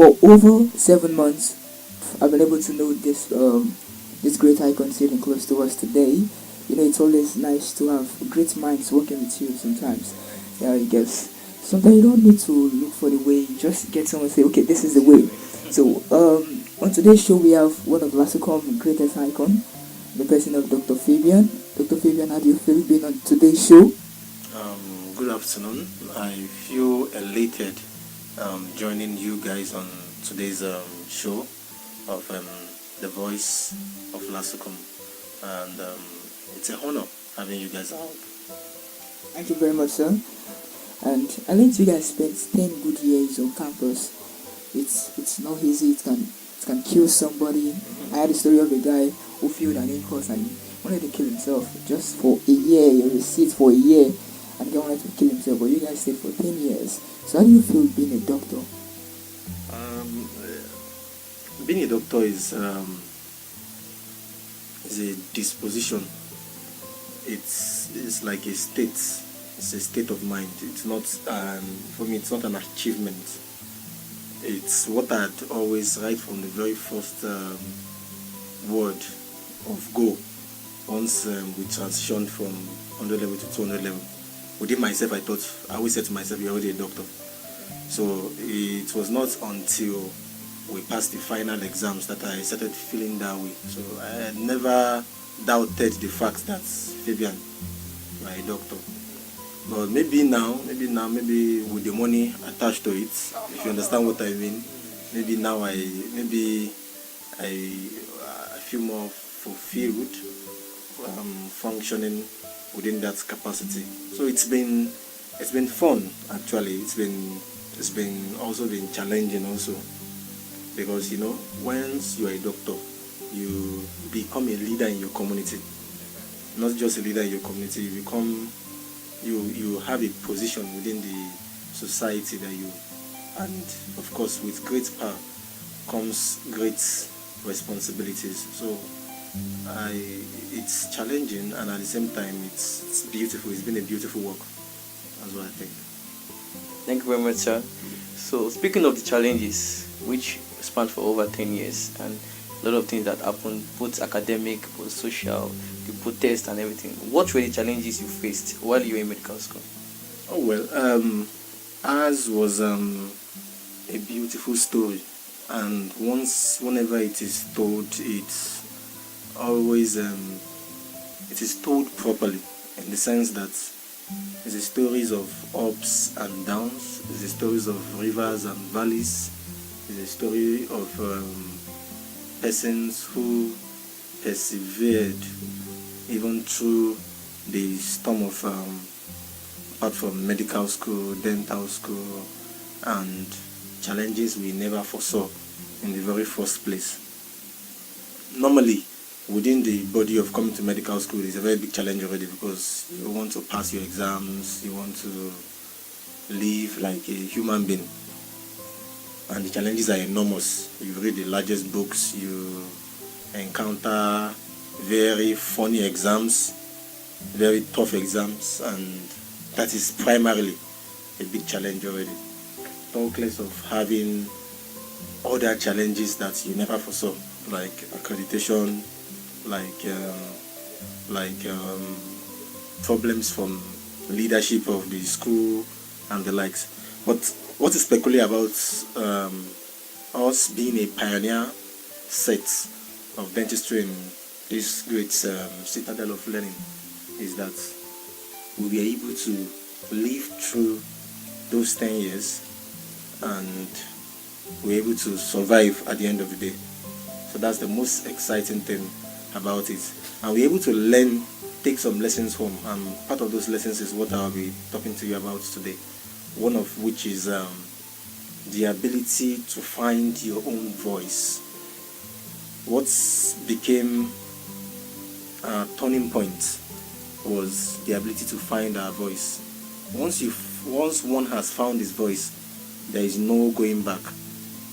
For over 7 months, I've been able to know this great icon sitting close to us today. It's always nice to have great minds working with you sometimes. Yeah, I guess sometimes you don't need to look for the way. You just get someone and say, okay, this is the way. So on today's show, we have one of Lasocom's greatest icon, the person of Dr. Fabian. Dr. Fabian, how do you feel being on today's show? Good afternoon. I feel elated joining you guys on today's show of The Voice of Lasocom, and it's an honor having you guys out. Thank you very much, sir. And I learned you guys spent 10 good years on campus. It's not easy. It can kill somebody. I had a story of a guy who failed an course and wanted to kill himself just for a year. He received for a year, and he wanted to kill himself. But you guys stayed for 10 years. So how do you feel being a doctor? Being a doctor is a disposition. It's like a state. It's a state of mind. It's not for me. It's not an achievement. It's what I'd always, right from the very first word of go. Once we transitioned from 100 level to 200 level, within myself, I always said to myself, "You're already a doctor." So it was not until we passed the final exams that I started feeling that way. So I had never doubted the fact that Fabian, you are a doctor. But maybe with the money attached to it, if you understand what I mean, maybe now I feel more fulfilled, functioning within that capacity. So it's been fun actually. It's been also been challenging also, because once you are a doctor, you become a leader in your community. Not just a leader in your community, you have a position within the society and of course with great power comes great responsibilities. So it's challenging, and at the same time it's beautiful. It's been a beautiful work. That's what I think. Thank you very much, sir. So speaking of the challenges, which span for over 10 years, and a lot of things that happened, both academic, both social, the protest and everything. What were the challenges you faced while you were in medical school? Oh well, ours was a beautiful story, and whenever it is told, it's always it is told properly, in the sense that it's the stories of ups and downs, it's the stories of rivers and valleys, it's the story of persons who persevered even through the storm of apart from medical school, dental school, and challenges we never foresaw in the very first place. Normally, within the body of coming to medical school is a very big challenge already, because you want to pass your exams, you want to live like a human being, and the challenges are enormous. You read the largest books, you encounter very funny exams, very tough exams, and that is primarily a big challenge already. Talk less of having other challenges that you never foresaw, like accreditation, like problems from leadership of the school and the likes. But what is peculiar about us being a pioneer set of dentistry in this great citadel of learning is that we were able to live through those 10 years, and we were able to survive at the end of the day. So that's the most exciting thing about it. And we're able to take some lessons home, and part of those lessons is what I'll be talking to you about today. One of which is the ability to find your own voice. What became a turning point was the ability to find our voice. Once one has found his voice, there is no going back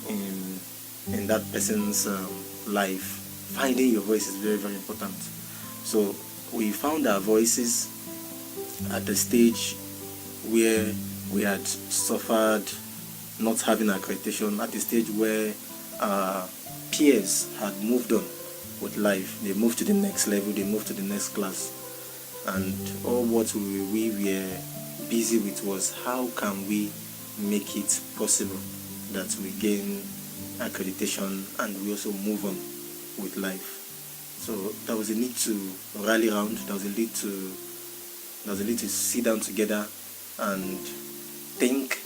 in that person's life. Finding your voice is very, very important. So we found our voices at the stage where we had suffered not having accreditation at a stage where peers had moved on with life. They moved to the next level, they moved to the next class, and all what we were busy with was how can we make it possible that we gain accreditation and we also move on with life. So there was a need to rally around, there was a need to sit down together and think.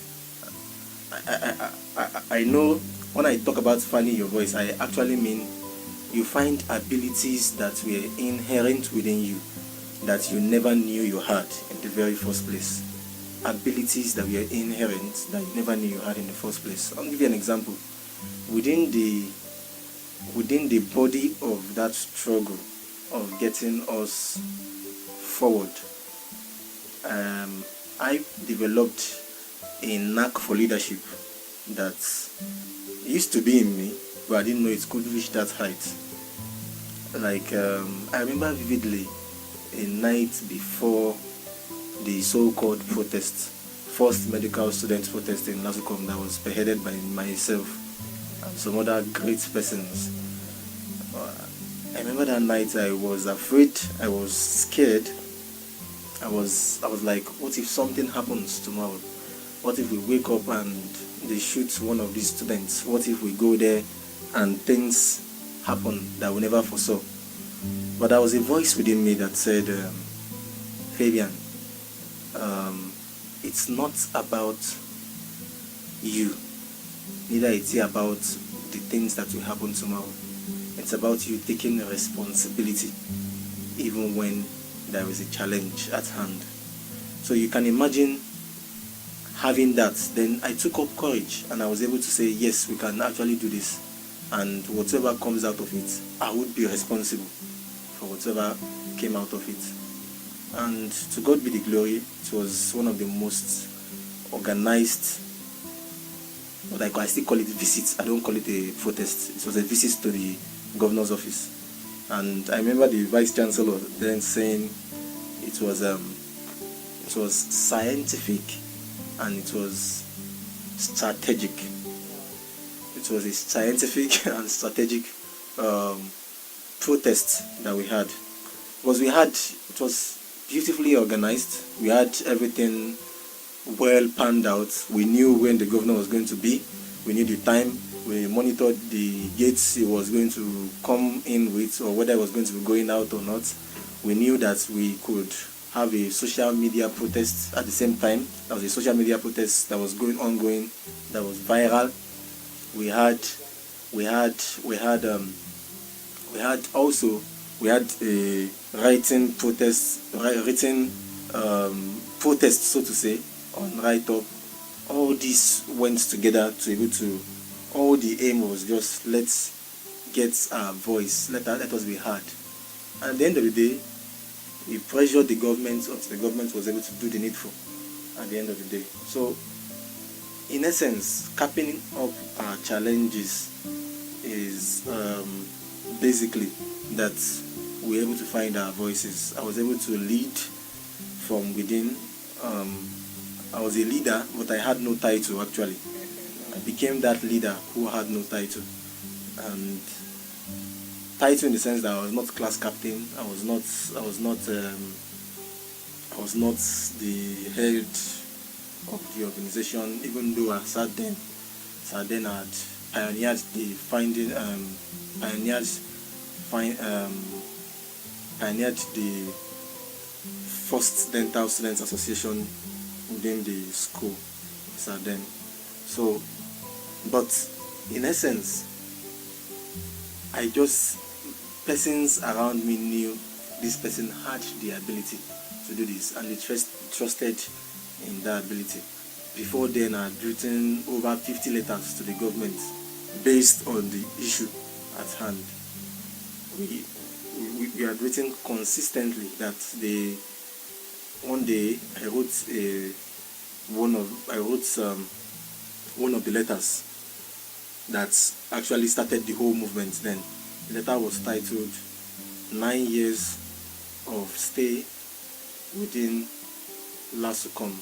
I know when I talk about finding your voice, I actually mean you find abilities that were inherent within you that you never knew you had in the very first place. Abilities that were inherent that you never knew you had in the first place. I'll give you an example. Within the body of that struggle of getting us forward, I developed a knack for leadership that used to be in me, but I didn't know it could reach that height. Like, I remember vividly a night before the so-called protest, first medical student protest in Lasukom, that was spearheaded by myself and some other great persons. I remember that night I was afraid, I was scared. I was like, what if something happens tomorrow? What if we wake up and they shoot one of these students? What if we go there and things happen that we never foresaw? But there was a voice within me that said, Fabian, it's not about you, neither it's about the things that will happen tomorrow. It's about you taking responsibility even when there is a challenge at hand. So you can imagine having that. Then I took up courage and I was able to say, yes, we can actually do this, and whatever comes out of it, I would be responsible for whatever came out of it. And to God be the glory, it was one of the most organized, but I still call it visits. I don't call it a protest. It was a visit to the governor's office. And I remember the vice chancellor then saying it was scientific and it was strategic. It was a scientific and strategic protest that we had. Because it was beautifully organized. We had everything well planned out. We knew when the governor was going to be. We knew the time. We monitored the gates he was going to come in with, or whether he was going to be going out or not. We knew that we could have a social media protest at the same time. There was a social media protest that was ongoing, that was viral. We had a written protest, so to say, on write-up. All this went together to able to. All the aim was just, let's get our voice, let us be heard. And at the end of the day, we pressured the government until the government was able to do the needful at the end of the day. So, in essence, capping up our challenges is basically that we're able to find our voices. I was able to lead from within. I was a leader, but I had no title actually. I became that leader who had no title. And title in the sense that I was not class captain. I was not the head of the organization, even though I sat then I had pioneered the first dental students association within the school. So, but in essence, persons around me knew this person had the ability to do this, and they trusted in that ability. Before then, I had written over 50 letters to the government based on the issue at hand. We had written consistently that one day I wrote one of the letters that actually started the whole movement then. The letter was titled 9 years of stay within Lasukom.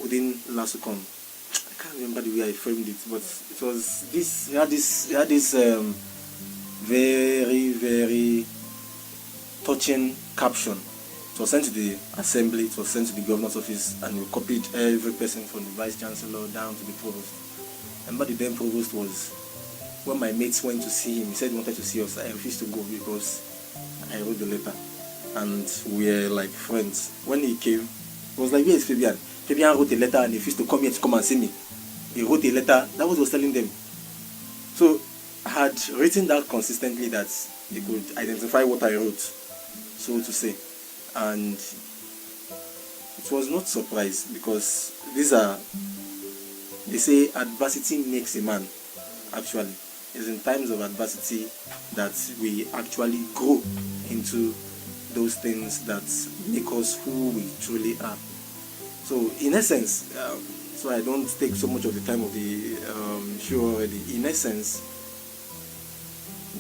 I can't remember the way I framed it, but it was this. He had this very, very touching caption. It was sent to the assembly, it was sent to the governor's office, and we copied every person from the vice chancellor down to the provost. And but the then provost was, when my mates went to see him, he said he wanted to see us. I refused to go because I wrote the letter, and we were like friends. When he came, he was like, "Where is Fabian? Fabian wrote a letter and he refused to come here to come and see me. He wrote a letter." That was what I was telling them. So I had written that consistently that they could identify what I wrote, so to say. And it was not surprise, because they say adversity makes a man. Actually, it's in times of adversity that we actually grow into those things that make us who we truly are. So in essence, so I don't take so much of the time of the show already. In essence,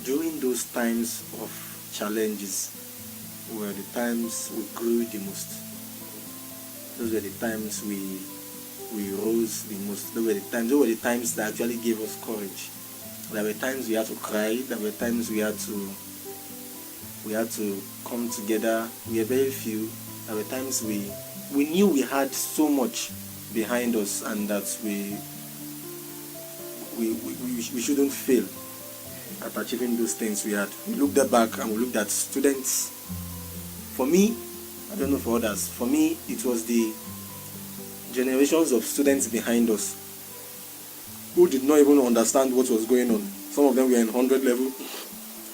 during those times of challenges were the times we grew the most. Those were the times we rose the most. Those were the times that actually gave us courage. There were times we had to cry. There were times we had to come together. We were very few. There were times we knew we had so much behind us, and that we shouldn't fail at achieving those things we had. We looked back and we looked at students. For me, I don't know for others, for me it was the generations of students behind us who did not even understand what was going on. Some of them were in 100 level,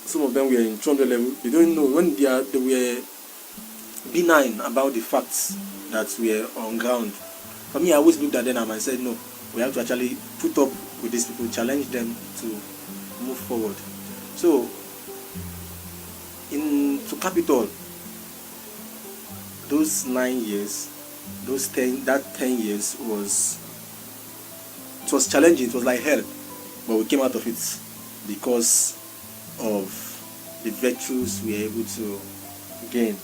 some of them were in 200 level. They don't know when they were benign about the facts that were on ground. For me, I always looked at them and I said, no, we have to actually put up with these people, challenge them to move forward. So, to cap it all, those 9 years, that 10 years was challenging. It was like hell, but we came out of it because of the virtues we were able to gain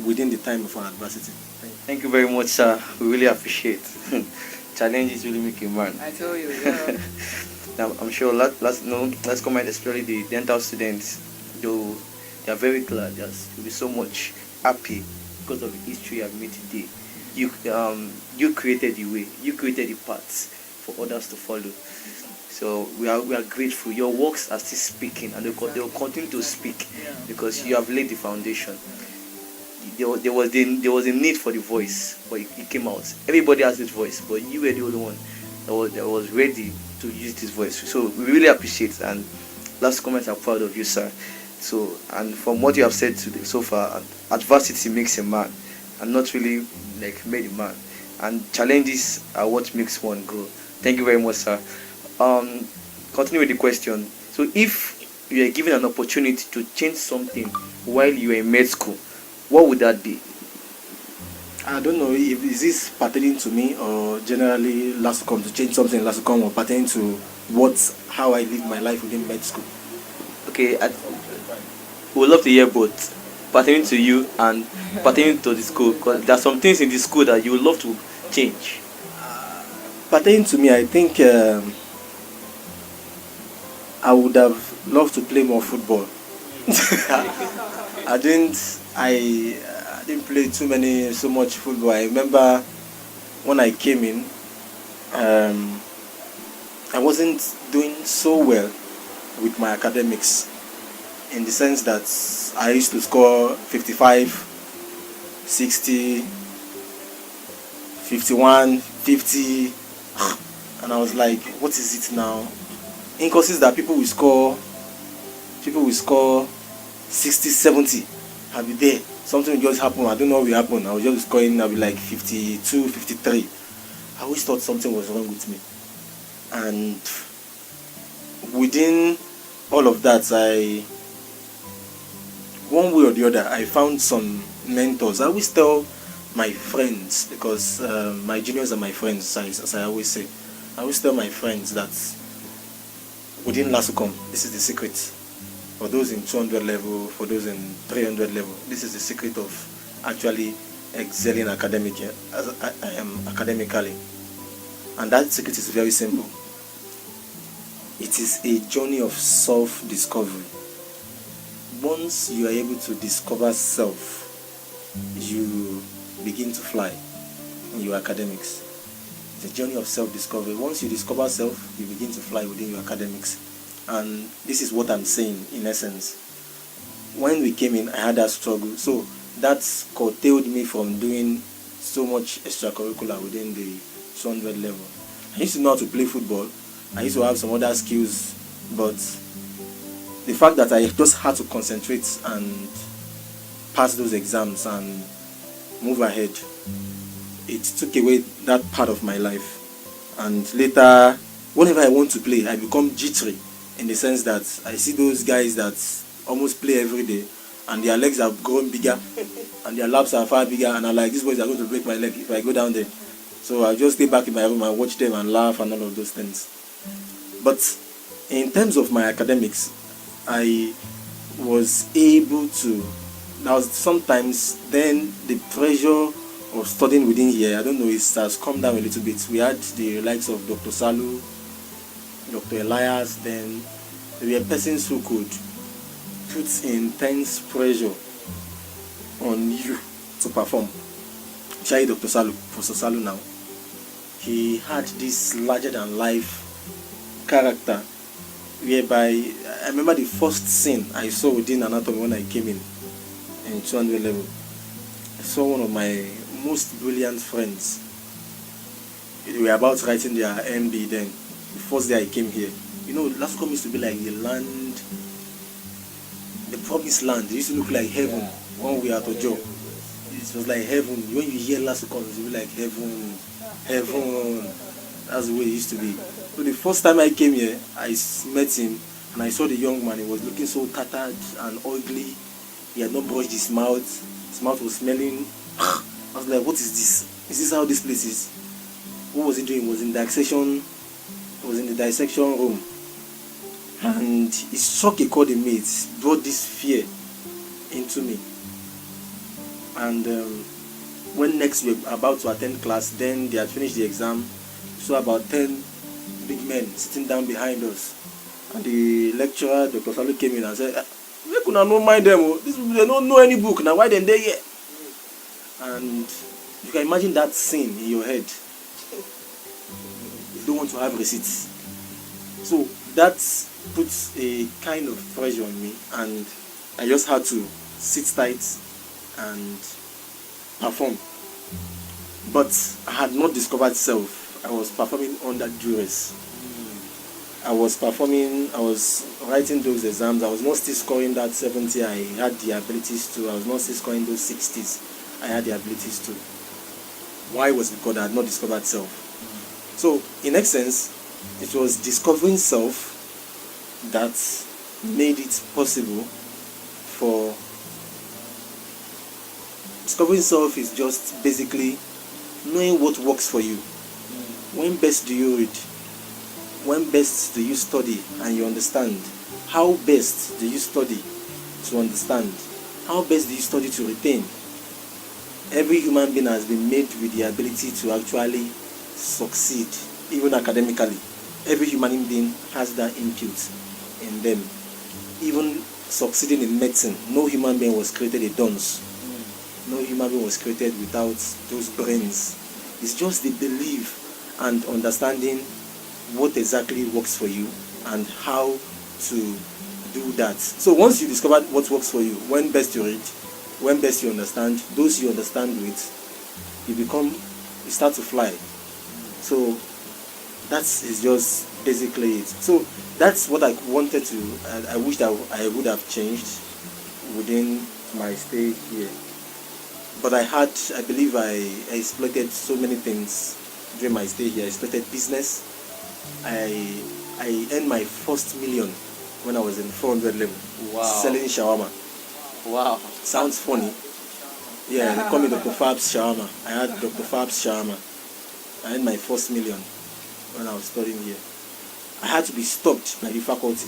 within the time of our adversity. Thank you very much, sir. We really appreciate. Challenges really make a man. I tell you, yeah. Now, I'm sure let's comment especially the dental students. Though they are very glad, they'll be so much happy because of the history I've made today. You created the way, you created the paths for others to follow. So we are grateful. Your works are still speaking, and they will continue to speak because you have laid the foundation. There was a need for the voice, but it came out. Everybody has this voice, but you were the only one that was ready to use this voice. So we really appreciate, and last comments are proud of you, sir. So, and from what you have said today so far, adversity makes a man, and not really like made a man. And challenges are what makes one grow. Thank you very much, sir. Continue with the question. So, if you are given an opportunity to change something while you are in med school, what would that be? I don't know if is this pertaining to me or generally LASUCOM, to change something in LASUCOM, or pertaining to how I live my life within med school. Okay, we would love to hear both, pertaining to you and pertaining to the school, because there are some things in the school that you would love to change. Pertaining to me, I think I would have loved to play more football. I didn't play so much football. I remember when I came in, I wasn't doing so well with my academics, in the sense that I used to score 55, 60, 51, 50, and I was like, what is it now? In courses that people will score 60, 70. I'll be there. Something will just happen. I don't know what will happen. I was just scoring, I'll be like 52, 53. I always thought something was wrong with me. And within all of that, one way or the other, I found some mentors. I always tell my friends, because my juniors are my friends, as I always say. I always tell my friends that within LASUCOM, this is the secret. For those in 200 level, for those in 300 level, this is the secret of actually excelling academically. And that secret is very simple. It is a journey of self-discovery. Once you are able to discover self, you begin to fly in your academics. It's a journey of self-discovery. Once you discover self, you begin to fly within your academics. And this is what I'm saying in essence. When we came in, I had that struggle. So that curtailed me from doing so much extracurricular within the 200 level. I used to know how to play football. I used to have some other skills, but the fact that I just had to concentrate and pass those exams and move ahead, it took away that part of my life. And later, whenever I want to play, I become jittery, in the sense that I see those guys that almost play every day and their legs have grown bigger and their laps are far bigger, and I'm like, these boys are going to break my leg if I go down there. So I just stay back in my room and watch them and laugh and all of those things. But in terms of my academics, I was able to, now sometimes then the pressure of studying within here, I don't know, it has come down a little bit. We had the likes of Dr. Salu, Dr. Elias, then there were persons who could put intense pressure on you to perform. Shai Dr. Salu, Professor Salu now, he had this larger than life character whereby I remember the first scene I saw within anatomy when I came in 200 level. I saw one of my most brilliant friends. They were about writing their MD then. The first day I came here, you know, LASCOM used to be like the land, the promised land. It used to look like heaven when we were at Ojo. It was like heaven. When you hear LASCOM, it will be like heaven, heaven. That's the way it used to be. So the first time I came here, I met him and I saw the young man. He was looking so tattered and ugly. He had not brushed his mouth. His mouth was smelling. I was like, what is this? Is this how this place is? What was he doing? He was in dissection. He was in the dissection room. And it struck a chord in me. It brought this fear into me. And when next we were about to attend class, then they had finished the exam. So about 10 big men sitting down behind us. And the lecturer, Dr. Fabian, came in and said, we could not mind them. These people, they don't know any book. Now why then they here? And you can imagine that scene in your head. You don't want to have receipts. So that puts a kind of pressure on me, and I just had to sit tight and perform. But I had not discovered self. I was performing under duress. I was writing those exams. I was not still scoring that 70 I had the abilities to. I was not still scoring those 60s I had the abilities to. Why was it? Because I had not discovered self. So, in essence, it was discovering self that made it possible for... Discovering self is just basically knowing what works for you. When best do you read? When best do you study and you understand? How best do you study to understand? How best do you study to retain? Every human being has been made with the ability to actually succeed, even academically. Every human being has that input in them. Even succeeding in medicine, no human being was created a dunce. No human being was created without those brains. It's just the belief and understanding what exactly works for you and how to do that. So once you discover what works for you, when best you read, when best you understand, those you understand with, you start to fly. So that is just basically it. So that's what I wanted to, I wish that I would have changed within my stay here. But I believe I exploited so many things during my stay here. I exploited business. I earned my first million when I was in 400 level. Wow. Selling shawarma. Wow. Sounds funny. Yeah, they call me Dr. Fabb's shawarma. I had Dr. Fabb's shawarma. I earned my first million when I was studying here. I had to be stopped by the faculty.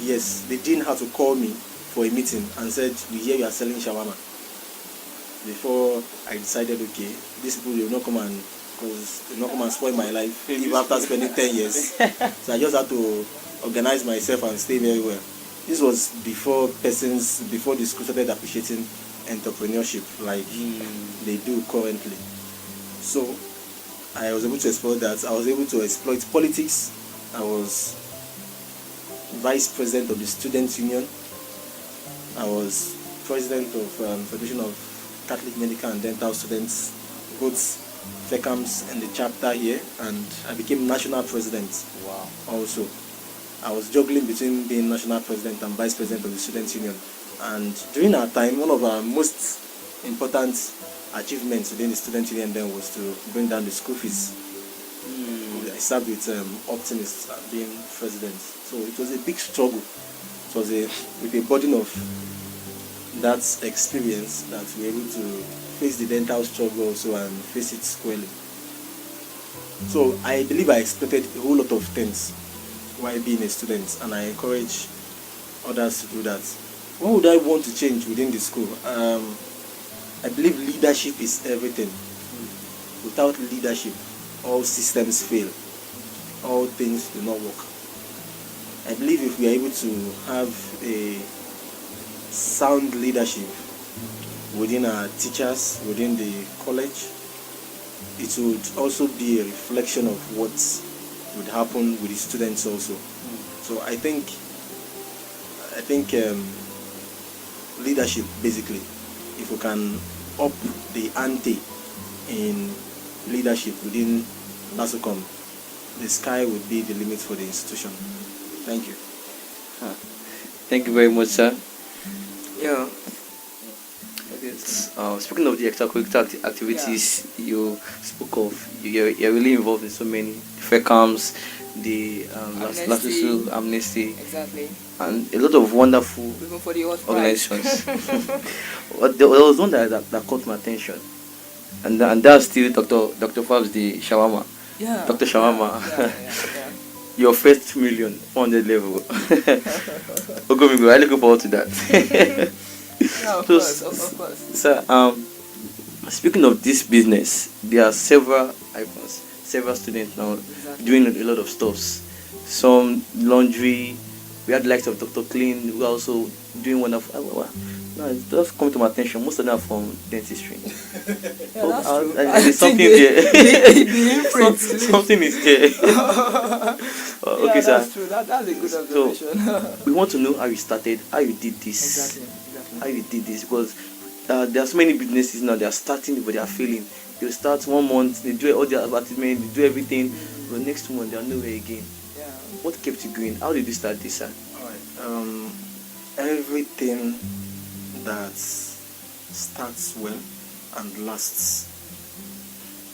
Yes, the dean had to call me for a meeting and said, we hear you are selling shawarma. Before I decided, okay, these people will not come and because they not come and spoil my life even after spending 10 years. So I just had to organize myself and stay very well. This was before the school started appreciating entrepreneurship like they do currently. So I was able to explore that. I was able to exploit politics. I was vice president of the student union. I was president of Federation of Catholic Medical and Dental Students, both FECAMS in the chapter here, and I became national president. Wow. Also, I was juggling between being national president and vice president of the student union. And during our time, one of our most important achievements within the student union then was to bring down the school fees. I served with Optimists being president. So it was a big struggle. It was with a burden of that experience that we were able to face the dental struggle also and face it squarely. So I believe I expected a whole lot of things while being a student, and I encourage others to do that. What would I want to change within the school? I believe leadership is everything. Without leadership, all systems fail. All things do not work. I believe if we are able to have a sound leadership within our teachers, within the college, it would also be a reflection of what would happen with the students also. So I think leadership, basically, if we can up the ante in leadership within NASUCOM, the sky would be the limit for the institution. Thank you. Thank you very much, sir. Yeah. Speaking of the extracurricular activities you spoke of, you're really involved in so many FECAMS, the Amnesty, Exactly. and a lot of wonderful Even for the organizations. There was one that caught my attention, and that's still Dr. Fabb's the Shawarma. Yeah. Dr. Shawarma. Yeah. Your first 1,400,000 level. Ogomigo, I'm looking forward to that. Yeah, of So, course. Sir, speaking of this business, there are several icons, several students now doing a lot of stuffs. Some laundry. We had the likes of Dr. Clean, who are also doing wonderful. No, it's just coming to my attention. Most of them are from dentistry. Yeah, that's true. There's something there. The imprint. Something is there. Okay, yeah, sir. that's true. That's a good observation. We want to know how you started, how you did this. Exactly. How you did this, because there are so many businesses now. They are starting, but they are failing. They start 1 month, they do all their advertisement, they do everything, but next month they are nowhere again. Yeah. What kept you going? How did you start this, sir? Alright. Everything that starts well and lasts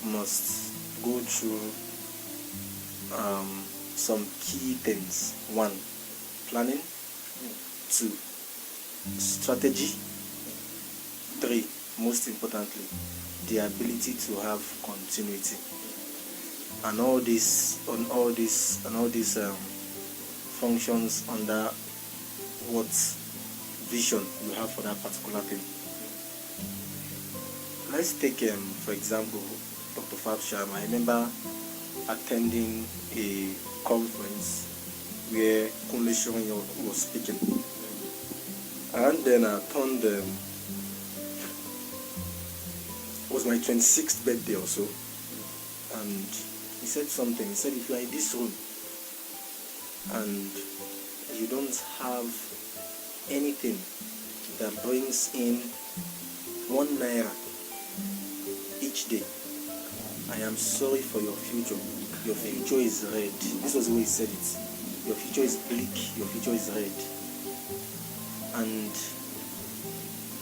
must go through some key things. 1, planning. 2, strategy. 3, most importantly, the ability to have continuity. And all these functions under what vision you have for that particular thing. Let's take for example Dr. Fabian. I remember attending a conference where Kunle Shonya was speaking, and then I turned it was my 26th birthday or so, and he said something. He said, if you are in this room and you don't have anything that brings in 1 naira each day, I am sorry for your future. Your future is red. This was the way he said it. Your future is bleak. Your future is red. And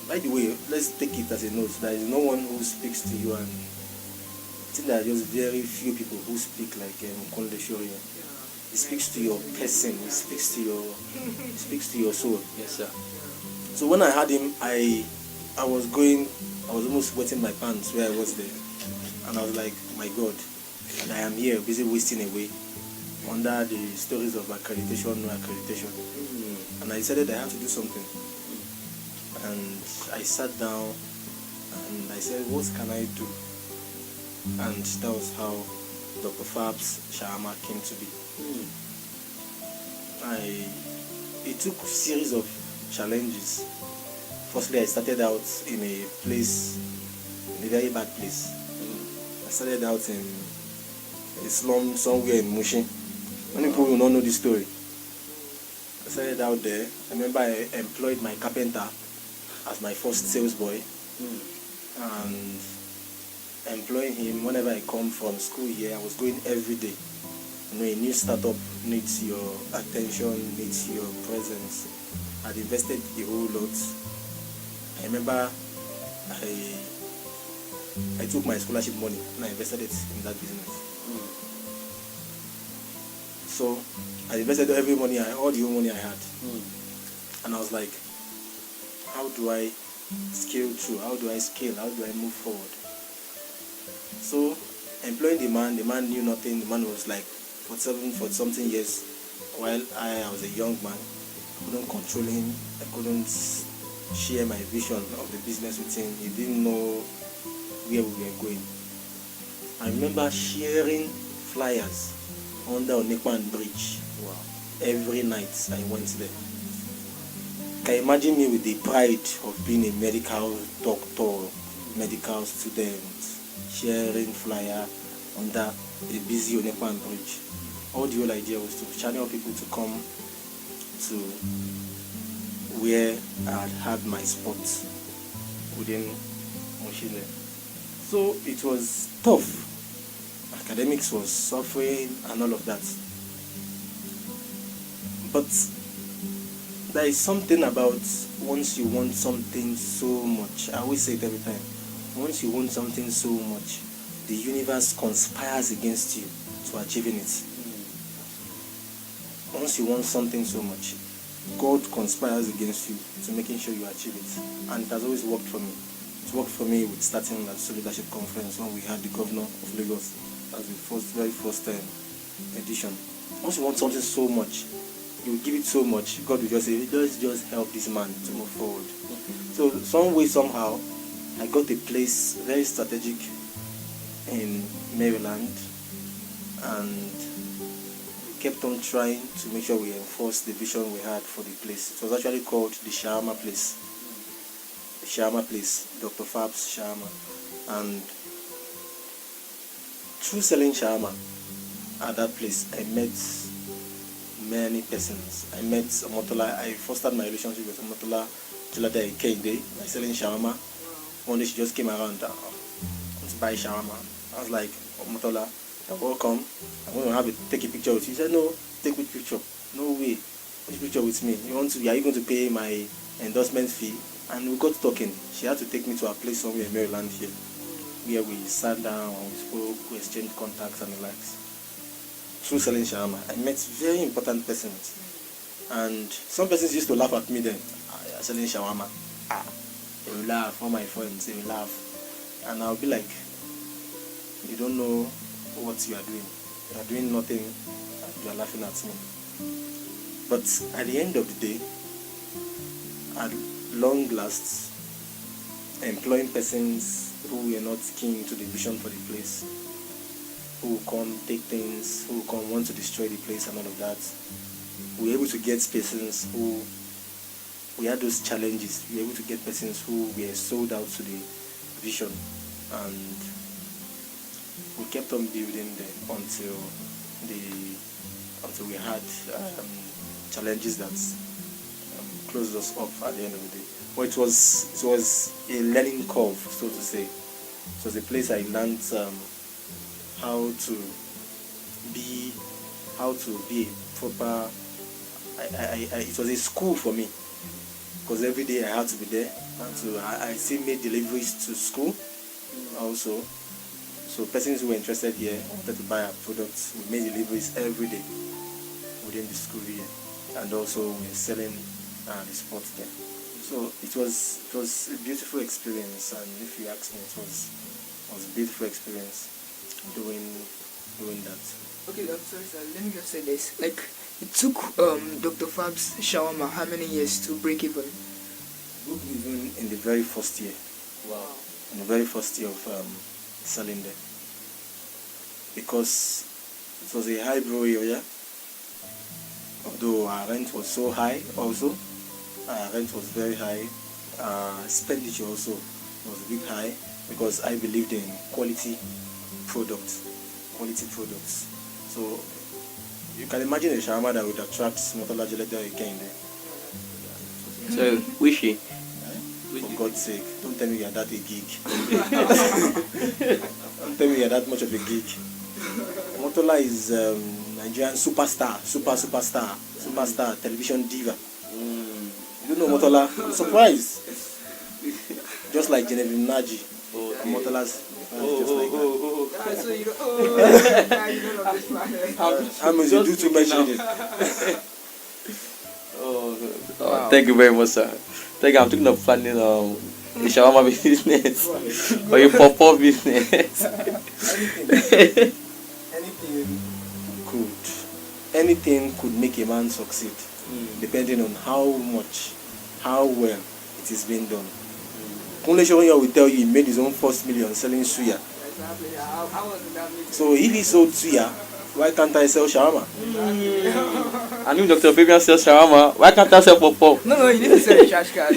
by the way, let's take it as a note. There is no one who speaks to you, and I think there are just very few people who speak like Konde Shoria. He speaks to your person. He speaks to your soul. Yes, sir. So when I had him, I was almost wetting my pants where I was there, and I was like, my God, and I am here busy wasting away under the stories of accreditation, no accreditation, and I decided I had to do something. And I sat down and I said, what can I do and that was how Dr. Fabb's Shawarma came to be. It took a series of challenges. Firstly, I started out in a very bad place. I started out in a slum somewhere in Mushin. Many people will not know this story. I started out there. I remember I employed my carpenter as my first sales boy, and employing him whenever I come from school here. I was going every day. A new startup needs your attention, needs your presence. I'd invested a whole lot. I remember I took my scholarship money and I invested it in that business. So I invested all the money I had. And I was like, how do I scale through? How do I scale? How do I move forward? So employing the man knew nothing. The man was like 47 something years, while I was a young man. I couldn't control him. I couldn't share my vision of the business with him. He didn't know where we were going. I remember sharing flyers under Onekwan Bridge. Wow. Every night I went there. Can you imagine me with the pride of being a medical doctor, medical student, sharing flyer under a busy Onekwan Bridge? All the whole idea was to channel people to come to where I had my spot within Moshile. So it was tough. Academics was suffering and all of that. But there is something about once you want something so much, I always say it every time, once you want something so much, the universe conspires against you to achieving it. Once you want something so much, God conspires against you to making sure you achieve it. And it has always worked for me. It worked for me with starting that leadership conference when we had the governor of Lagos as the very first edition. Once you want something so much, you give it so much, God will just say, let's just help this man to move forward. So some way, somehow, I got a place very strategic in Maryland, and we kept on trying to make sure we enforced the vision we had for the place. It was actually called the Shawarma place. The Shawarma place, Dr. Fabb's Shawarma. And through selling shawarma at that place, I met many persons. I met Omotola. I fostered my relationship with Omotola Jilade Kende by selling shawarma. One day she just came around to buy shawarma. I was like, Omotola, welcome. I'm going to take a picture with you. He said, no, take which picture? No way. Which picture with me? Are you going to pay my endorsement fee? And we got talking. She had to take me to a place somewhere in Maryland here, where we sat down and we spoke, we exchanged contacts and the likes. Through selling shawarma, I met very important persons, and some persons used to laugh at me then. You're selling shawarma. They will laugh. All my friends, they will laugh, and I'll be like, you don't know what you are doing. You are doing nothing, and you are laughing at me. But at the end of the day, at long last, employing persons who were not keen to the vision for the place, who will come take things, who will come want to destroy the place and all of that. We were able to get persons who, we had those challenges, we were able to get persons who were sold out to the vision, and we kept on building them until we had challenges that closed us up at the end of the day. But it was a learning curve, so to say. It was a place I learned how to be a proper. It was a school for me, because every day I had to be there. I still made deliveries to school also. So persons who were interested here wanted to buy our products. We made deliveries every day within the school here, and also we were selling the sports there. So it was a beautiful experience, and if you ask me, it was a beautiful experience doing that. Okay, I'm sorry, sir. Let me just say this. Like, it took Dr. Fabb's Shawarma how many years to break even? Broke even in the very first year. Wow. In the very first year of selling there. because it was a high brow area. Although our rent was so high also, our rent was very high. Expenditure also was a bit high because I believed in quality products. So you can imagine a shawarma that would attract Motola Jeleda again there. So, wishy. For God's sake, don't tell me you're that a geek. Don't tell me you're that much of a geek. Motola is Nigerian superstar, television diva. You don't know Motola? I'm surprised. Just like Genevieve Naji. And Motola's just like that. How much you do to mention it? Wow. Thank you very much, sir. Thank you. I'm thinking of planning a shawarma business or a pop-up business. Anything could make a man succeed, depending on how well it is being done. Kunle Shawarma will tell you he made his own first million selling suya. Exactly. How was that? So if he sold suya, why can't I sell shawarma? I knew Dr. Fabian sells shawarma. Why can't I sell pop-up? No, you need to sell a trash card.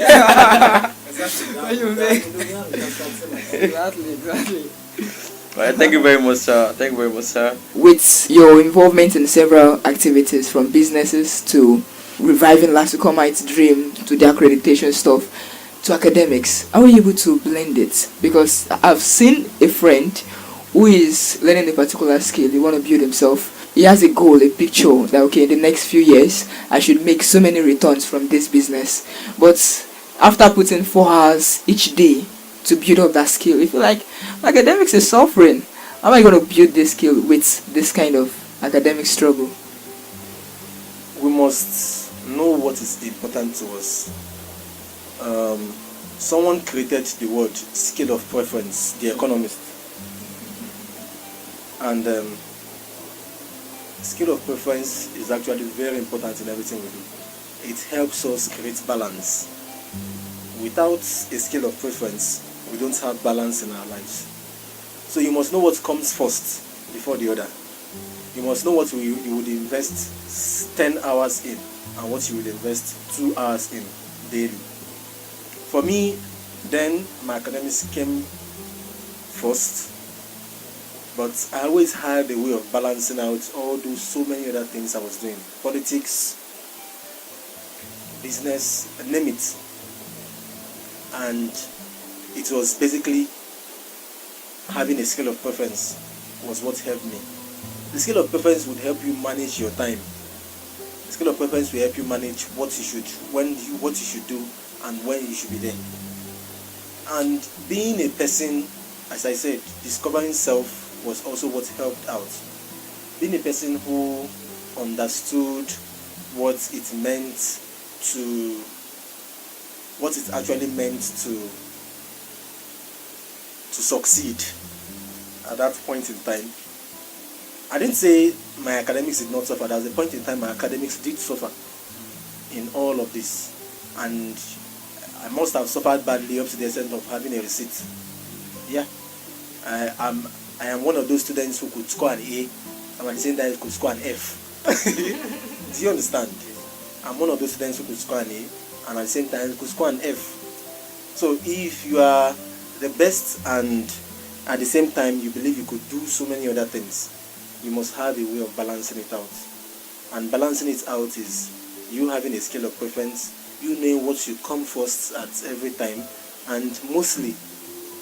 Exactly. Right, thank you very much, sir. With your involvement in several activities, from businesses to reviving Lasukomite's dream to the accreditation stuff to academics, how are you able to blend it? Because I've seen a friend who is learning a particular skill, he want to build himself. He has a goal, a picture that, okay, in the next few years, I should make so many returns from this business. But after putting 4 hours each day to build up that skill, you feel like academics is suffering. How am I going to build this skill with this kind of academic struggle? We must know what is important to us. Someone created the word scale of preference, The Economist. And scale of preference is actually very important in everything we do. It helps us create balance. Without a scale of preference, we don't have balance in our lives. So you must know what comes first before the other. You must know what you would invest 10 hours in and what you would invest 2 hours in daily. For me, then my academics came first, but I always had a way of balancing out all those so many other things I was doing. Politics, business, name it. And it was basically having a scale of preference was what helped me. The scale of preference would help you manage your time. The scale of preference will help you manage what you should do and when you should be there. And being a person, as I said, discovering self was also what helped out. Being a person who understood what it actually meant to succeed at that point in time. I didn't say my academics did not suffer. There was a point in time my academics did suffer in all of this, and I must have suffered badly up to the extent of having a receipt. Yeah, I am one of those students who could score an A and at the same time could score an F. Do you understand? I'm one of those students who could score an A and at the same time could score an F. So if you are the best and at the same time you believe you could do so many other things, you must have a way of balancing it out. And balancing it out is you having a scale of preference, you knowing what should come first at every time, and mostly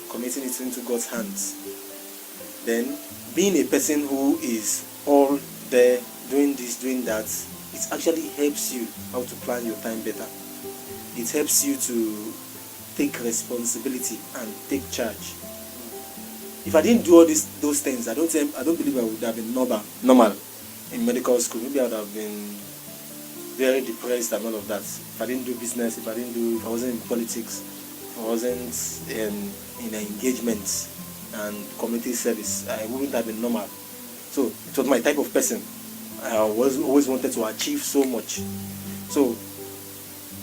committing it into God's hands. Then being a person who is all there, doing this, doing that, it actually helps you how to plan your time better. It helps you to take responsibility and take charge. If I didn't do all those things, I don't believe I would have been normal in medical school. Maybe I would have been very depressed and all of that. If I didn't do business, if I wasn't in politics, if I wasn't in engagement and community service, I wouldn't have been normal. So it was my type of person. I always wanted to achieve so much. So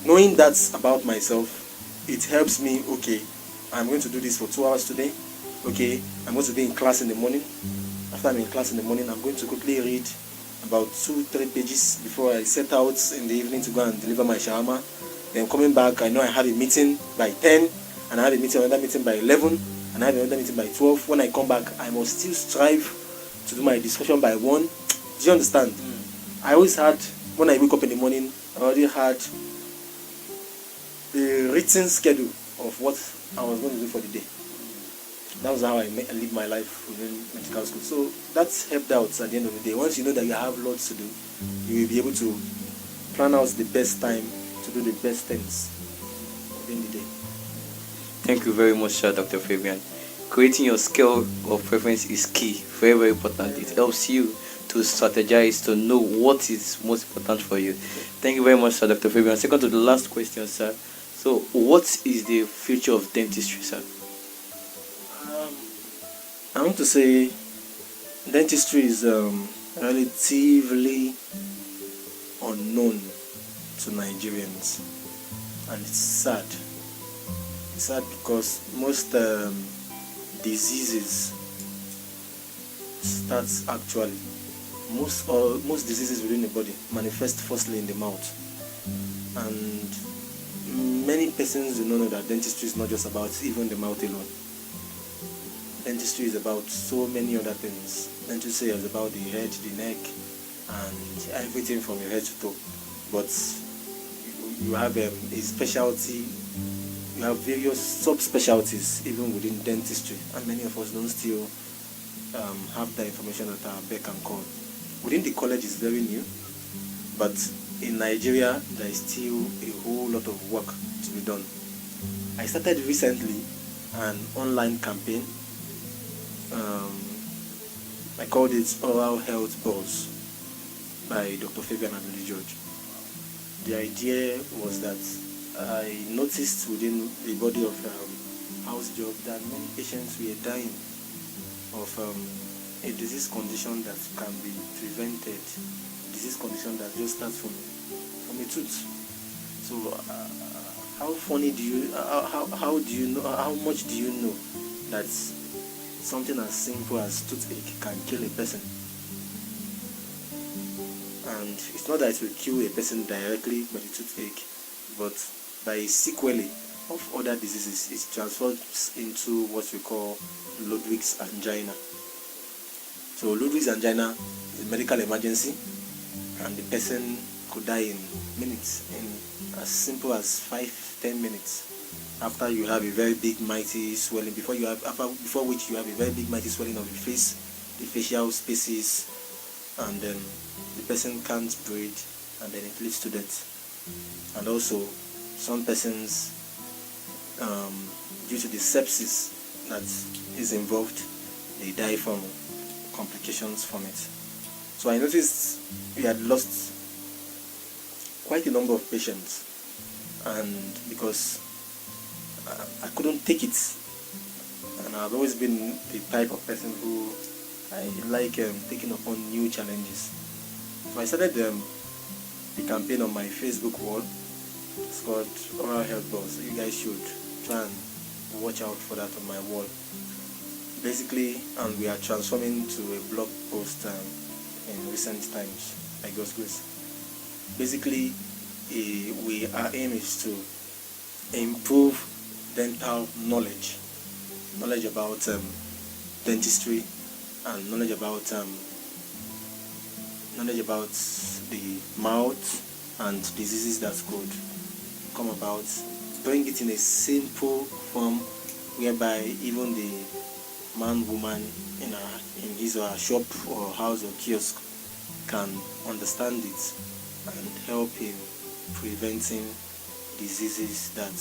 knowing that about myself, it helps me. Okay, I'm going to do this for 2 hours today. Okay, I'm going to be in class in the morning. After I'm in class in the morning, I'm going to quickly read about 2-3 pages before I set out in the evening to go and deliver my shawarma. Then coming back, I know I have a meeting by 10, and I have another meeting by 11, and I have another meeting by 12. When I come back, I must still strive to do my discussion by 1. Do you understand? I always had, when I wake up in the morning, I already had the written schedule of what I was going to do for the day. That was how I live my life within medical school. So that's helped out at the end of the day. Once you know that you have lots to do, you will be able to plan out the best time to do the best things within the day. Thank you very much, sir, Dr. Fabian. Creating your scale of preference is key, very, very important. It helps you to strategize, to know what is most important for you. Thank you very much, sir, Dr. Fabian. Second to the last question, sir. So, what is the future of dentistry, sir? I want to say dentistry is relatively unknown to Nigerians, and it's sad. It's sad because most diseases starts actually most diseases within the body manifest firstly in the mouth, and many persons do not know that dentistry is not just about even the mouth alone. Dentistry is about so many other things. Dentistry is about the head, the neck, and everything from your head to toe. But you have a specialty. You have various sub-specialties even within dentistry, and many of us don't still have the information at our beck and call. Within the college is very new, but in Nigeria there is still a whole lot of work to be done. I started recently an online campaign. I called it Oral Health Buzz by Dr. Fabian and George. The idea was that I noticed within the body of house job that many patients were dying of a disease condition that can be prevented, disease condition that just starts from a tooth. So how do you know, how much do you know that something as simple as toothache can kill a person? And it's not that it will kill a person directly by the toothache, but by sequelae of other diseases, it transfers into what we call Ludwig's angina. So Ludwig's angina is a medical emergency, and the person could die in minutes, in as simple as 5-10 minutes. After you have a very big mighty swelling, before which you have a very big mighty swelling of the face, the facial spaces, and then the person can't breathe, and then it leads to death. And also some persons, due to the sepsis that is involved, they die from complications from it. So I noticed we had lost quite a number of patients, and because I couldn't take it, and I've always been the type of person who I like taking upon new challenges. So I started the campaign on my Facebook wall. It's called Oral Health Buzz. You guys should try and watch out for that on my wall. Basically, and we are transforming to a blog post in recent times, by God's grace. Basically, our aim is to improve dental knowledge about dentistry, and knowledge about the mouth and diseases that could come about. Bring it in a simple form whereby even the man, woman in his or her shop or house or kiosk can understand it and help in preventing diseases that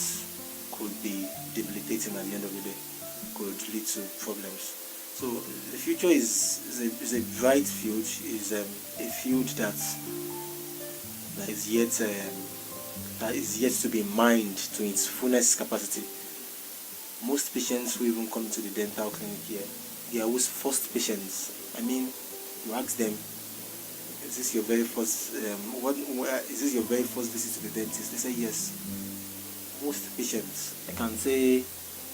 could be debilitating at the end of the day, could lead to problems. So the future is a bright field, is a field that is yet to be mined to its fullest capacity. Most patients who even come to the dental clinic here, they are always first patients. I mean, you ask them, is this your very first is this your very first visit to the dentist? They say yes. Most patients, I can say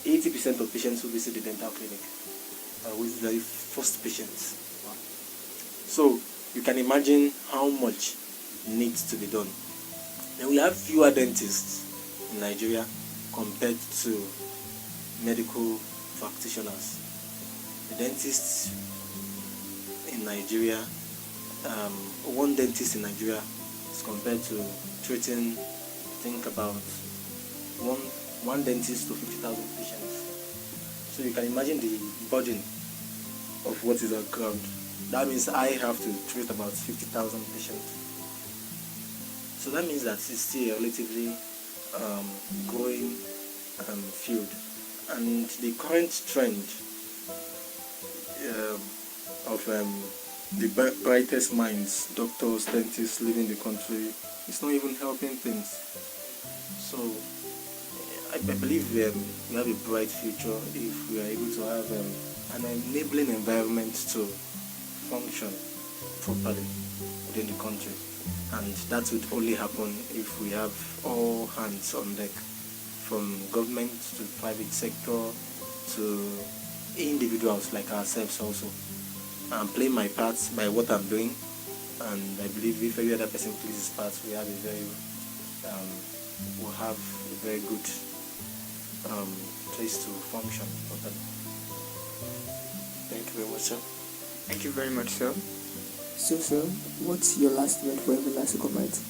80% of patients who visit the dental clinic are always very first patients. So you can imagine how much needs to be done. And we have fewer dentists in Nigeria compared to medical practitioners. The dentists in Nigeria, one dentist in Nigeria is compared to treating, think about one dentist to 50,000 patients. So you can imagine the burden of what is on ground. That means I have to treat about 50,000 patients. So that means that it's still a relatively growing field. And the current trend of the brightest minds, doctors, dentists leaving the country, is not even helping things. So I believe we have a bright future if we are able to have an enabling environment to function properly within the country. And that would only happen if we have all hands on deck, from government to private sector to individuals like ourselves also. I'm playing my part by what I'm doing, and I believe if every other person plays his part, we'll have a very good place to function properly. Thank you very much, sir. Thank you very much, sir. So, sir, what's your last word for every last comment?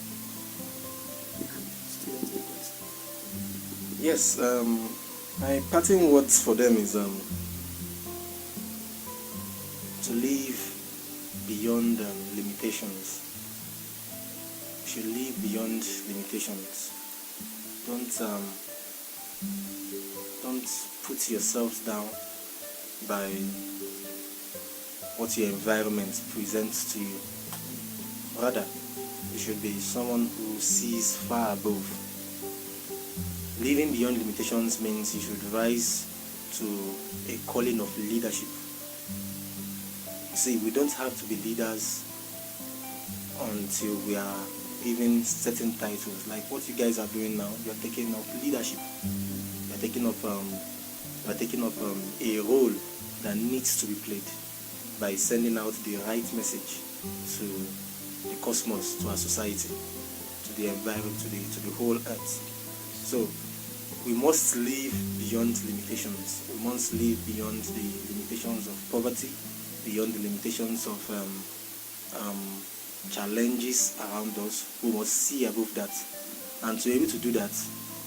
Yes, my parting words for them is to live beyond limitations. You should live beyond limitations. Don't put yourselves down by what your environment presents to you. Rather, you should be someone who sees far above. Living beyond limitations means you should rise to a calling of leadership. See, we don't have to be leaders until we are given certain titles. Like what you guys are doing now, you are taking up leadership. You are taking up a role that needs to be played by sending out the right message to the cosmos, to our society, to the environment, to the whole earth. So we must live beyond limitations. We must live beyond the limitations of poverty, beyond the limitations of challenges around us. We must see above that. And to be able to do that,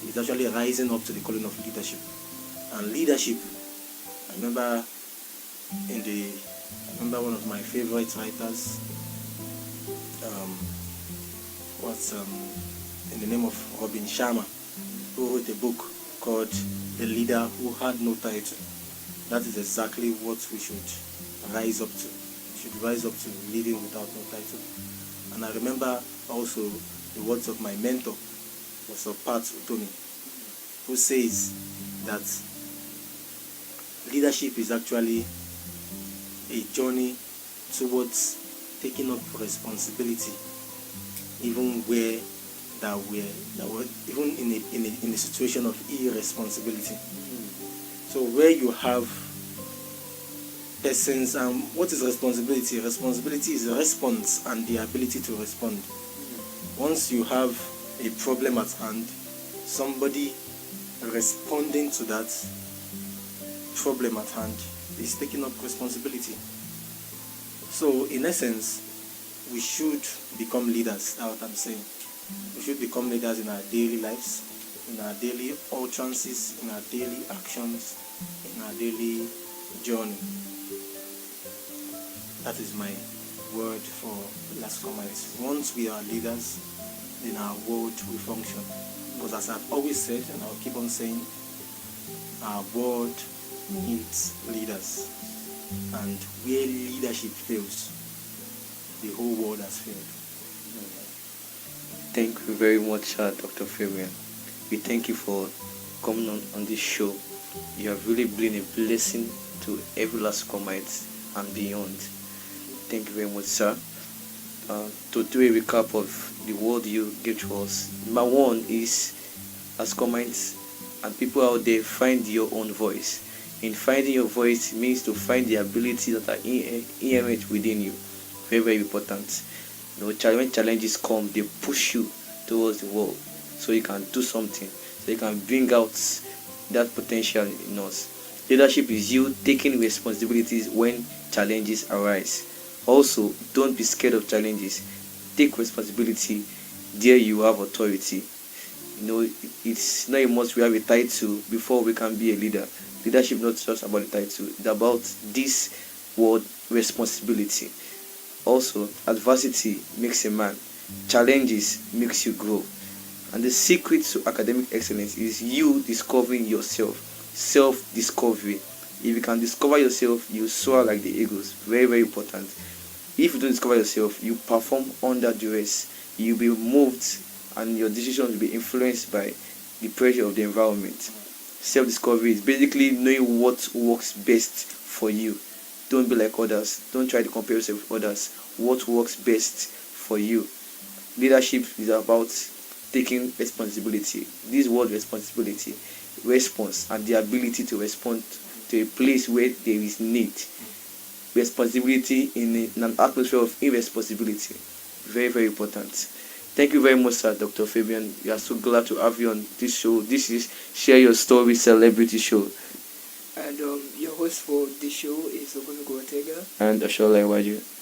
it's actually rising up to the calling of leadership. And leadership, I remember one of my favorite writers was in the name of Robin Sharma, who wrote a book called The Leader Who Had No Title. That is exactly what we should rise up to. We should rise up to leading without no title. And I remember also the words of my mentor, Dr. Pat Utomi, who says that leadership is actually a journey towards taking up responsibility, even where that were even in a situation of irresponsibility. So where you have persons, what is responsibility? Responsibility is a response and the ability to respond. Once you have a problem at hand, somebody responding to that problem at hand is taking up responsibility. So in essence, we should become leaders. That's what I'm saying. We should become leaders in our daily lives, in our daily utterances, in our daily actions, in our daily journey. That is my word for last comment. Once we are leaders, in our world we function. Because as I've always said, and I'll keep on saying, our world needs leaders. And where leadership fails, the whole world has failed. Thank you very much, Dr. Fabian. We thank you for coming on this show. You have really been a blessing to every last comment and beyond. Thank you very much, sir. To do a recap of the word you gave to us, number one is, as comments, and people out there, find your own voice. In finding your voice means to find the abilities that are inherent within you. Very, very important. When challenges come, they push you towards the wall so you can do something, so you can bring out that potential in us. Leadership is you taking responsibilities when challenges arise. Also, don't be scared of challenges. Take responsibility. There you have authority. It's not a must we have a title before we can be a leader. Leadership not just about the title, it's about this word responsibility. Also, adversity makes a man, challenges makes you grow. And the secret to academic excellence is you discovering yourself, self-discovery. If you can discover yourself, you soar like the eagles. Very, very important. If you don't discover yourself, you perform under duress. You'll be moved and your decisions will be influenced by the pressure of the environment. Self-discovery is basically knowing what works best for you. Don't be like others. Don't try to compare yourself with others. What works best for you. Leadership is about taking responsibility. This word responsibility, response, and the ability to respond to a place where there is need. Responsibility in an atmosphere of irresponsibility. Very, very important. Thank you very much, sir, Dr. Fabian. We are so glad to have you on this show. This is Share Your Story Celebrity Show. And your host for the show is Ogungo Ortega. And Ashola Iwaju.